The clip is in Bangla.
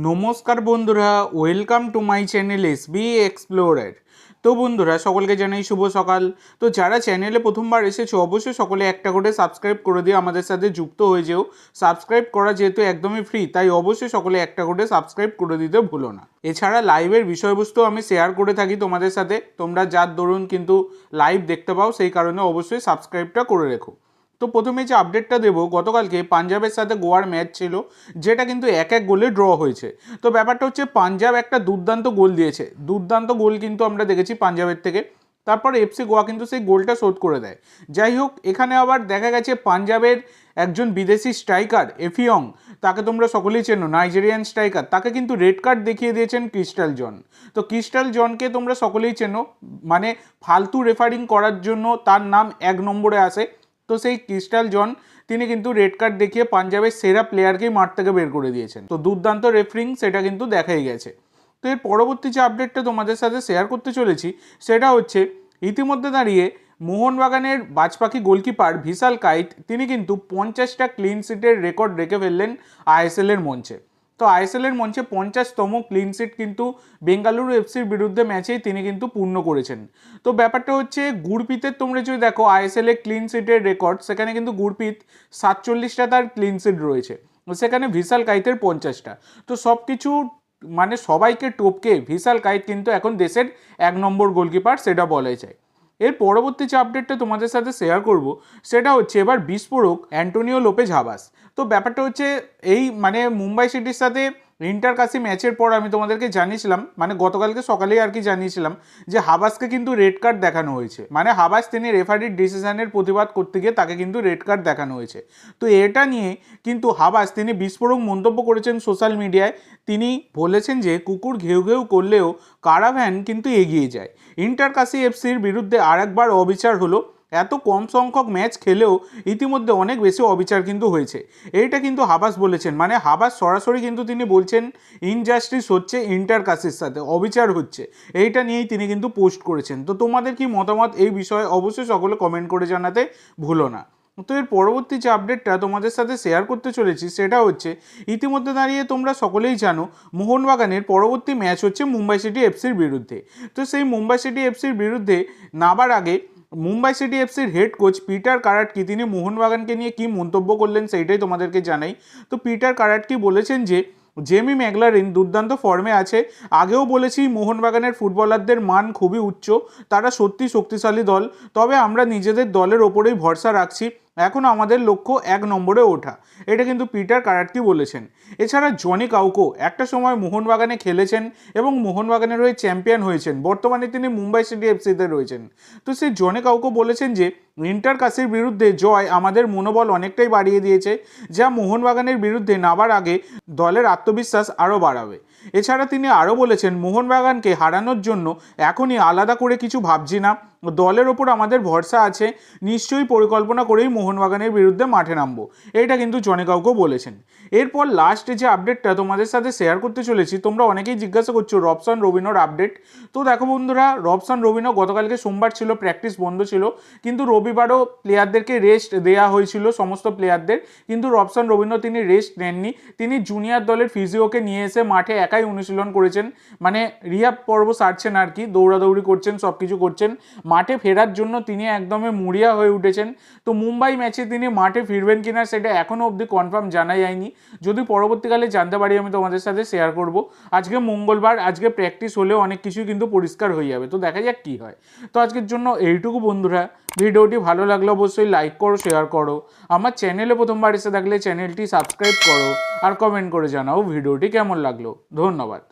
নমস্কার বন্ধুরা, welcome to my channel SB explorer. তো বন্ধুরা, সকলকে জানাই শুভ সকাল। তো যারা চ্যানেলে প্রথমবার এসেছো অবশ্যই সকলে একটা করে সাবস্ক্রাইব করে দিয়ে আমাদের সাথে যুক্ত হয়ে যেও। সাবস্ক্রাইব করা যেহেতু একদমই ফ্রি, তাই অবশ্যই সকলে একটা করে সাবস্ক্রাইব করে দিতে ভুলো না। এছাড়া লাইভের বিষয়বস্তু আমি শেয়ার করে থাকি তোমাদের সাথে, তোমরা যার দরুন কিন্তু লাইভ দেখতে পাও, সেই কারণে অবশ্যই সাবস্ক্রাইবটা করে রেখো। তো প্রথমে যে আপডেটটা দেবো, গতকালকে পাঞ্জাবের সাথে গোয়ার ম্যাচ ছিল, যেটা কিন্তু 1-1 গোলে ড্র হয়েছে। তো ব্যাপারটা হচ্ছে পাঞ্জাব একটা দুর্দান্ত গোল দিয়েছে, দুর্দান্ত গোল কিন্তু আমরা দেখেছি পাঞ্জাবের থেকে। তারপর এফসি গোয়া কিন্তু সেই গোলটা শোধ করে দেয়। যাই হোক, এখানে আবার দেখা গেছে পাঞ্জাবের একজন বিদেশি স্ট্রাইকার এফিয়ং, তাকে তোমরা সকলেই চেনো, নাইজেরিয়ান স্ট্রাইকার, তাকে কিন্তু রেড কার্ড দেখিয়ে দিয়েছেন ক্রিস্টাল জন। তো ক্রিস্টাল জনকে তোমরা সকলেই চেনো, মানে ফালতু রেফারিং করার জন্য তার নাম 1 নম্বরে আসে। তো সেই ক্রিস্টাল জন তিনি কিন্তু রেড কার্ড দেখিয়ে পাঞ্জাবের সেরা প্লেয়ারকেই মাঠ থেকে বের করে দিয়েছেন। তো দুর্দান্ত রেফারিং সেটা কিন্তু দেখাই গেছে। তো এর পরবর্তী যে আপডেটটা তোমাদের সাথে শেয়ার করতে চলেছি, সেটা হচ্ছে ইতিমধ্যে দাঁড়িয়ে মোহনবাগানের বাজপাখি গোলকিপার ভিশাল কাইত, তিনি কিন্তু 50টা ক্লিন শিটের রেকর্ড রেখে ফেললেন আইএসএলের মঞ্চে। তো আইএসএলের মঞ্চে 50তম ক্লিন শিট কিন্তু বেঙ্গালুরু এফসির বিরুদ্ধে ম্যাচেই তিনি কিন্তু পূর্ণ করেছেন। তো ব্যাপারটা হচ্ছে, গুরপ্রীতের তোমরা যদি দেখো আইএসএল এ ক্লিন শিটের রেকর্ড, সেখানে কিন্তু গুরপ্রীত 47টা তার ক্লিন শিট রয়েছে, সেখানে ভিশাল কাইতের 50টা। তো সব কিছু মানে সবাইকে টপকে ভিশাল কাইত কিন্তু এখন দেশের 1 নম্বর গোলকিপার, সেটা বলাই যায়। এর পরবর্তী যে আপডেটটা তোমাদের সাথে শেয়ার করব, সেটা হচ্ছে এবার বিস্ফোরক অ্যান্টোনিও লোপেজ হাবাস। তো ব্যাপারটা হচ্ছে এই মানে মুম্বাই সিটির সাথে ইন্টারকাশি ম্যাচের পর আমি তোমাদেরকে জানিয়েছিলাম, মানে গতকালকে সকালেই আর কি জানিয়েছিলাম, যে হাবাসকে কিন্তু রেড কার্ড দেখানো হয়েছে। মানে হাবাস তিনি রেফারির ডিসিশনের প্রতিবাদ করতে গিয়ে তাকে কিন্তু রেড কার্ড দেখানো হয়েছে। তো এটা নিয়ে কিন্তু হাবাস তিনি বিস্ফোরক মন্তব্য করেছেন সোশ্যাল মিডিয়ায়। তিনি বলেছেন যে কুকুর ঘেউ ঘেউ করলেও কারাভ্যান কিন্তু এগিয়ে যায়। ইন্টারকাশি এফসির বিরুদ্ধে আরেকবার অবিচার হলো। এত কম সংখ্যক ম্যাচ খেলেও ইতিমধ্যে অনেক বেশি অবিচার কিন্তু হয়েছে, এইটা কিন্তু হাবাস বলেছেন। মানে হাবাস সরাসরি কিন্তু তিনি বলছেন ইনজাস্টিস হচ্ছে ইন্টারকাশির সাথে, অবিচার হচ্ছে, এইটা নিয়েই তিনি কিন্তু পোস্ট করেছেন। তো তোমাদের কি মতামত এই বিষয়ে অবশ্যই সকলে কমেন্ট করে জানাতে ভুলো না। তো এর পরবর্তী যে আপডেটটা তোমাদের সাথে শেয়ার করতে চলেছি, সেটা হচ্ছে ইতিমধ্যে দাঁড়িয়ে তোমরা সকলেই জানো মোহনবাগানের পরবর্তী ম্যাচ হচ্ছে মুম্বাই সিটি এফসির বিরুদ্ধে। তো সেই মুম্বাই সিটি এফসির বিরুদ্ধে নামার আগে মুম্বাই সিটি এফসির হেড কোচ পিটার কারাটকি তিনি মোহনবাগানকে নিয়ে কী মন্তব্য করলেন সেইটাই তোমাদেরকে জানাই। তো পিটার কারাটকি বলেছেন যে জেমি ম্যাকলারিন দুর্দান্ত ফর্মে আছে। আগেও বলেছি মোহনবাগানের ফুটবলারদের মান খুবই উচ্চ, তারা সত্যি শক্তিশালী দল, তবে আমরা নিজেদের দলের ওপরেই ভরসা রাখছি, এখন আমাদের লক্ষ্য 1 নম্বরে ওঠা। এটা কিন্তু পিটার কারাটকি বলেছেন। এছাড়া জনি কাউকো একটা সময় মোহনবাগানে খেলেছেন এবং মোহনবাগানের হয়ে চ্যাম্পিয়ন হয়েছেন, বর্তমানে তিনি মুম্বাই সিটি এফসিতে রয়েছেন। তো সেই জনি কাউকো বলেছেন যে ইন্টারকাশির বিরুদ্ধে জয় আমাদের মনোবল অনেকটাই বাড়িয়ে দিয়েছে, যা মোহনবাগানের বিরুদ্ধে নামার আগে দলের আত্মবিশ্বাস আরও বাড়াবে। এছাড়া তিনি আরও বলেছেন, মোহনবাগানকে হারানোর জন্য এখনই আলাদা করে কিছু ভাবছি না, দলের ওপর আমাদের ভরসা আছে, নিশ্চয়ই পরিকল্পনা করেই মোহনবাগানের বিরুদ্ধে মাঠে নামবো, এটা কিন্তু জনি কাউকো বলেছেন। এরপর লাস্ট যে আপডেটটা তোমাদের সাথে শেয়ার করতে চলেছি, তোমরা অনেকেই জিজ্ঞাসা করছো রবসান রবিনোর আপডেট। তো দেখো বন্ধুরা, রবসান রবিনো গতকালকে সোমবার ছিল, প্র্যাকটিস বন্ধ ছিল, কিন্তু রবিবারও প্লেয়ারদেরকে রেস্ট দেওয়া হয়েছিল, সমস্ত প্লেয়ারদের। কিন্তু রবসান রবিনো তিনি রেস্ট নেননি, তিনি জুনিয়র দলের ফিজিওকে নিয়ে এসে মাঠে একাই অনুশীলন করেছেন, মানে রিহাব পর্ব সারছেন আর কি, দৌড়াদৌড়ি করছেন, সব কিছু করছেন। মাঠে ফেরার জন্য তিনি একদমই মুড়িয়া হয়ে উঠেছেন। তো মুম্বাই ম্যাচে তিনি মাঠে ফিরবেন কিনা সেটা এখনও অবধি কনফার্ম জানা যায়নি, যদি পরবর্তীকালে জানতে পারি আমি তোমাদের সাথে শেয়ার করব। আজকে মঙ্গলবার, আজকে প্র্যাকটিস হলেও অনেক কিছুই কিন্তু পরিষ্কার হয়ে যাবে, তো দেখা যাক কী হয়। তো আজকের জন্য এইটুকু বন্ধুরা, ভিডিওটি ভালো লাগলে অবশ্যই লাইক করো, শেয়ার করো, আমার চ্যানেলে প্রথমবার এসে থাকলে চ্যানেলটি সাবস্ক্রাইব করো, আর কমেন্ট করে জানাও ভিডিওটি কেমন লাগলো। ধন্যবাদ।